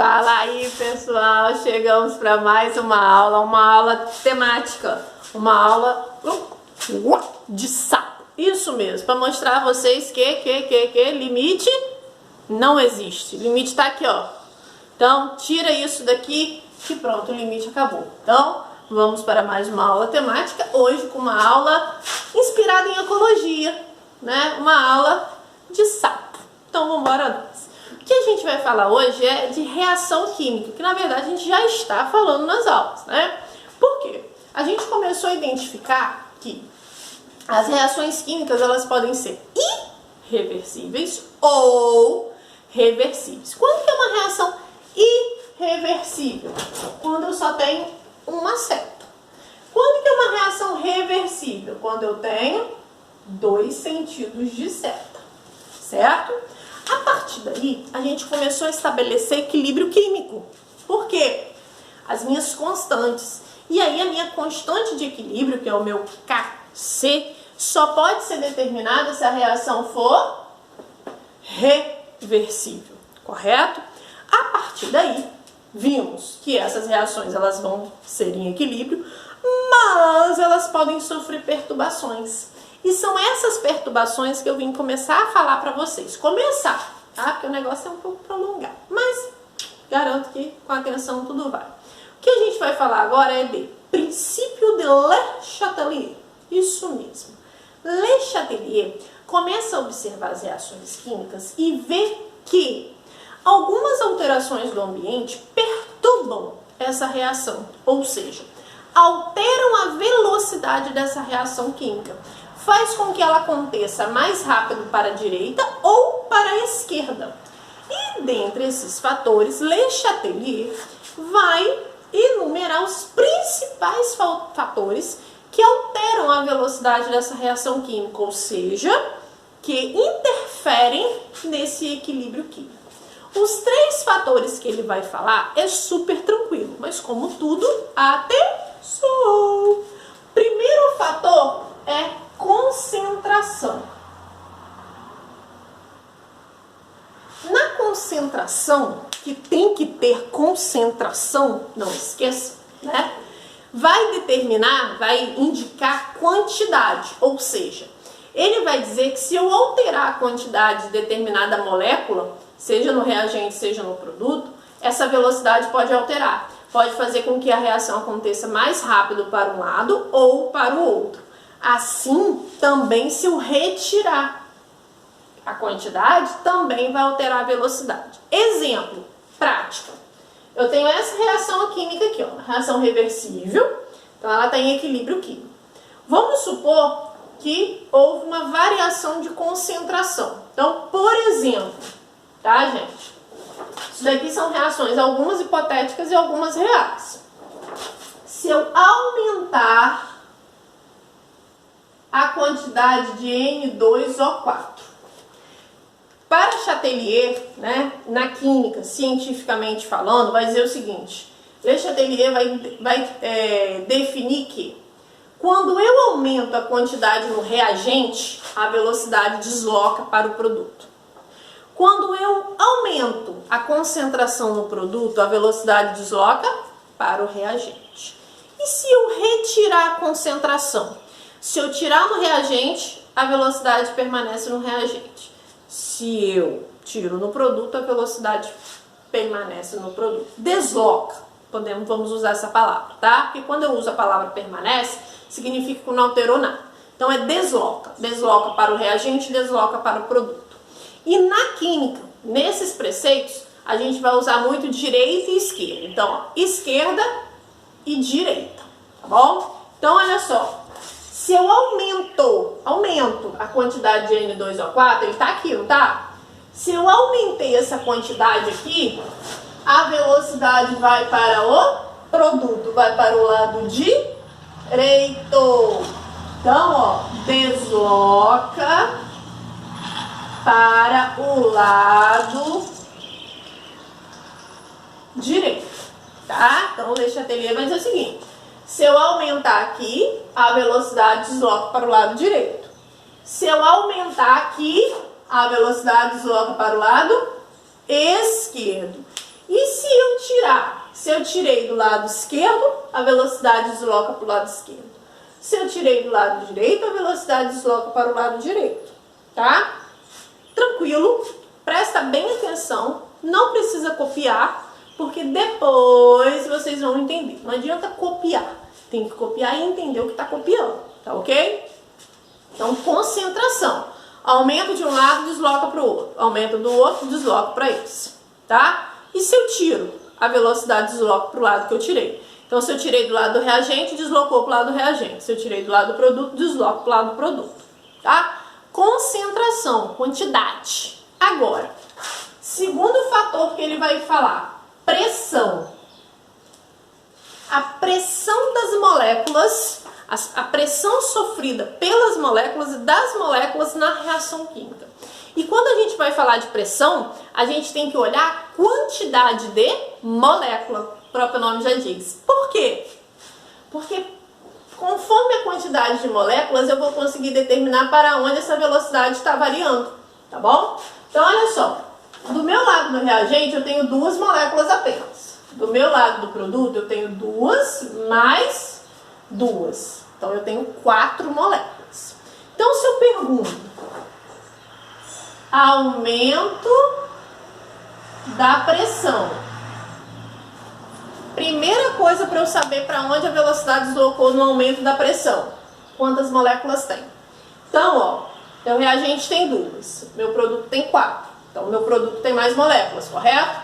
Fala aí, pessoal, chegamos para mais uma aula temática, uma aula de sapo. Isso mesmo, para mostrar a vocês que limite não existe. Limite está aqui, ó. Então, tira isso daqui que pronto, o limite acabou. Então, vamos para mais uma aula temática, hoje com uma aula inspirada em ecologia, né? Uma aula de sapo. Então, vamos embora nós. O que a gente vai falar hoje é de reação química, que na verdade a gente já está falando nas aulas, né? Por quê? A gente começou a identificar que as reações químicas, elas podem ser irreversíveis ou reversíveis. Quando que é uma reação irreversível? Quando eu só tenho uma seta. Quando que é uma reação reversível? Quando eu tenho 2 sentidos de seta, certo? A partir daí, a gente começou a estabelecer equilíbrio químico. Por quê? As minhas constantes. E aí, a minha constante de equilíbrio, que é o meu Kc, só pode ser determinada se a reação for reversível, correto? A partir daí, vimos que essas reações elas vão ser em equilíbrio, mas elas podem sofrer perturbações. E são essas perturbações que eu vim começar a falar para vocês. Começar, tá? Porque o negócio é um pouco prolongado. Mas garanto que com atenção tudo vai. O que a gente vai falar agora é de princípio de Le Chatelier. Isso mesmo. Le Chatelier começa a observar as reações químicas e vê que algumas alterações do ambiente perturbam essa reação. Ou seja, alteram a velocidade dessa reação química. Faz com que ela aconteça mais rápido para a direita ou para a esquerda. E dentre esses fatores, Le Chatelier vai enumerar os principais fatores que alteram a velocidade dessa reação química, ou seja, que interferem nesse equilíbrio químico. Os 3 fatores que ele vai falar é super tranquilo, mas como tudo, atenção! Primeiro fator é concentração. Na concentração, que tem que ter concentração, não esqueça, né? Vai determinar, vai indicar quantidade, ou seja, ele vai dizer que se eu alterar a quantidade de determinada molécula, seja no reagente, seja no produto, essa velocidade pode alterar. Pode fazer com que a reação aconteça mais rápido para um lado ou para o outro. Assim, também se eu retirar a quantidade, também vai alterar a velocidade. Exemplo prático. Eu tenho essa reação química aqui, ó, uma reação reversível. Então, ela está em equilíbrio químico. Vamos supor que houve uma variação de concentração. Então, por exemplo, tá, gente? Isso daqui são reações, algumas hipotéticas e algumas reais. Se eu aumentar a quantidade de N2O4. Para Chatelier, né, na química, cientificamente falando, vai dizer o seguinte: Le Chatelier vai definir que quando eu aumento a quantidade no reagente, a velocidade desloca para o produto. Quando eu aumento a concentração no produto, a velocidade desloca para o reagente. E se eu retirar a concentração? Se eu tirar no reagente, a velocidade permanece no reagente. Se eu tiro no produto, a velocidade permanece no produto. Desloca. Vamos usar essa palavra, tá? Porque quando eu uso a palavra permanece, significa que não alterou nada. Então é desloca. Desloca para o reagente, desloca para o produto. E na química, nesses preceitos, a gente vai usar muito direita e esquerda. Então, ó, esquerda e direita, tá bom? Então, olha só. Se eu aumento a quantidade de N2O4, ele tá aqui, não tá? Se eu aumentei essa quantidade aqui, a velocidade vai para o produto, vai para o lado direito. Então, ó, desloca para o lado direito, tá? Então, o Le Chatelier vai dizer o seguinte: se eu aumentar aqui, a velocidade desloca para o lado direito. Se eu aumentar aqui, a velocidade desloca para o lado esquerdo. E se tirar, se eu tirei do lado esquerdo, a velocidade desloca para o lado esquerdo. Se eu tirei do lado direito, a velocidade desloca para o lado direito, tá? Tranquilo, presta bem atenção, não precisa copiar, porque depois vocês vão entender. Não adianta copiar, tem que copiar e entender o que está copiando, tá ok? Então, concentração. Aumento de um lado, desloca para o outro. Aumento do outro, desloca para esse, tá? E se eu tiro, a velocidade desloca para o lado que eu tirei. Então, se eu tirei do lado do reagente, deslocou para o lado do reagente. Se eu tirei do lado do produto, desloca para o lado do produto, tá? Concentração, quantidade. Agora, segundo fator que ele vai falar, pressão. A pressão das moléculas, a pressão sofrida pelas moléculas e das moléculas na reação química. E quando a gente vai falar de pressão, a gente tem que olhar a quantidade de molécula. O próprio nome já diz. Por quê? Porque conforme a quantidade de moléculas, eu vou conseguir determinar para onde essa velocidade está variando, tá bom? Então, olha só. Do meu lado do reagente, eu tenho 2 moléculas apenas. Do meu lado do produto, eu tenho 2 mais 2. Então, eu tenho 4 moléculas. Então, se eu pergunto, aumento da pressão. Primeira coisa para eu saber para onde a velocidade deslocou no aumento da pressão. Quantas moléculas tem? Então, ó, meu reagente tem 2, meu produto tem 4. Então, meu produto tem mais moléculas, correto?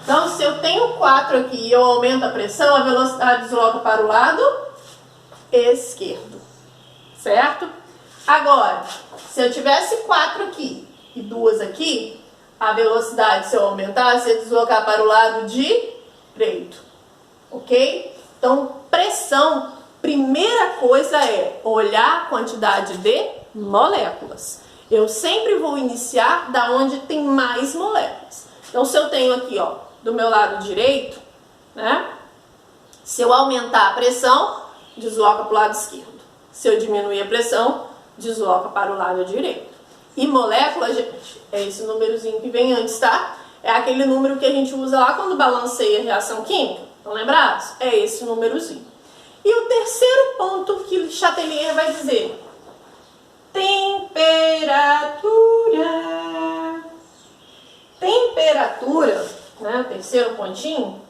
Então, se eu tenho 4 aqui e eu aumento a pressão, a velocidade desloca para o lado esquerdo, certo? Agora, se eu tivesse 4 aqui e 2 aqui, a velocidade, se eu aumentasse, ia deslocar para o lado direito, ok? Então, pressão, primeira coisa é olhar a quantidade de moléculas. Eu sempre vou iniciar da onde tem mais moléculas. Então, se eu tenho aqui, ó, do meu lado direito, né? Se eu aumentar a pressão, desloca para o lado esquerdo. Se eu diminuir a pressão, desloca para o lado direito. E molécula, gente, é esse númerozinho que vem antes, tá? É aquele número que a gente usa lá quando balanceia a reação química. Estão lembrados? É esse númerozinho. E o terceiro ponto que Chatelier vai dizer: temperatura. Temperatura, né, o terceiro pontinho,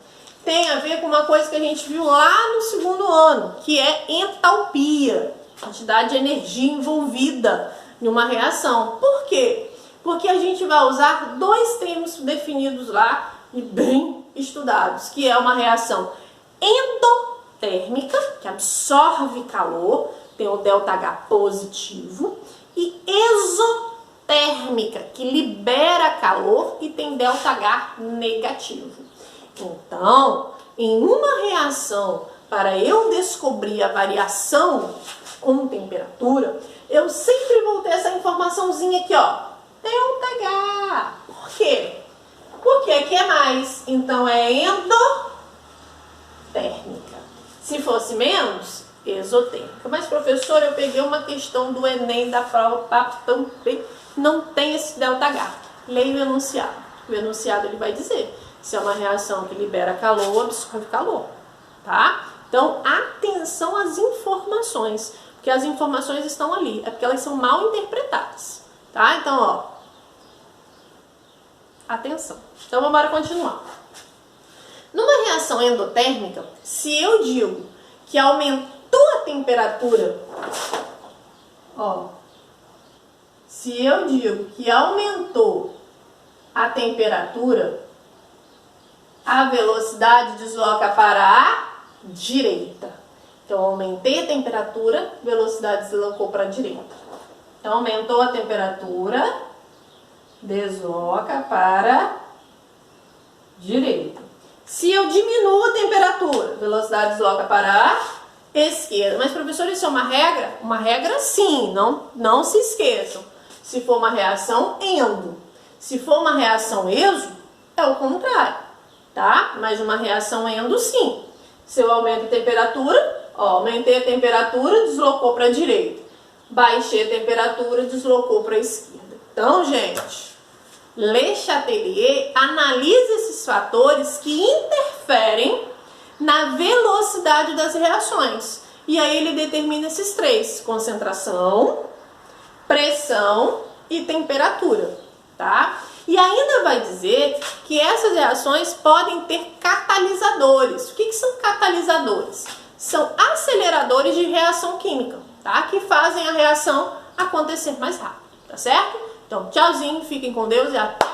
tem a ver com uma coisa que a gente viu lá no segundo ano, que é entalpia, quantidade de energia envolvida em uma reação. Por quê? Porque a gente vai usar 2 termos definidos lá e bem estudados, que é uma reação endotérmica, que absorve calor, tem o ΔH positivo, e exotérmica, que libera calor e tem ΔH negativo. Então, em uma reação, para eu descobrir a variação com temperatura, eu sempre vou ter essa informaçãozinha aqui, ó, ΔH. Por quê? Porque aqui é mais, então é endotérmica. Se fosse menos, exotérmica. Mas, professor, eu peguei uma questão do Enem da prova Papampe, não tem esse ΔH. Leia o enunciado. O enunciado ele vai dizer se é uma reação que libera calor ou absorve calor, tá? Então, atenção às informações, porque as informações estão ali, é porque elas são mal interpretadas, tá? Então, ó, atenção. Então, vamos embora continuar. Numa reação endotérmica, se eu digo que aumentou a temperatura, ó, se eu digo que aumentou a temperatura, a velocidade desloca para a direita. Então, aumentei a temperatura, velocidade deslocou para a direita. Então, aumentou a temperatura, desloca para a direita. Se eu diminuo a temperatura, velocidade desloca para a esquerda. Mas, professor, isso é uma regra? Uma regra, sim. Não se esqueçam. Se for uma reação endo. Se for uma reação exo, é o contrário, tá? Mas uma reação endo, sim. Se eu aumento a temperatura, ó, aumentei a temperatura, deslocou para a direita. Baixei a temperatura, deslocou para a esquerda. Então, gente, Le Chatelier analisa esses fatores que interferem interferem na velocidade das reações. E aí ele determina esses três: concentração, pressão e temperatura, tá? E ainda vai dizer que essas reações podem ter catalisadores. O que são catalisadores? São aceleradores de reação química, tá? Que fazem a reação acontecer mais rápido, tá certo? Então, tchauzinho, fiquem com Deus e até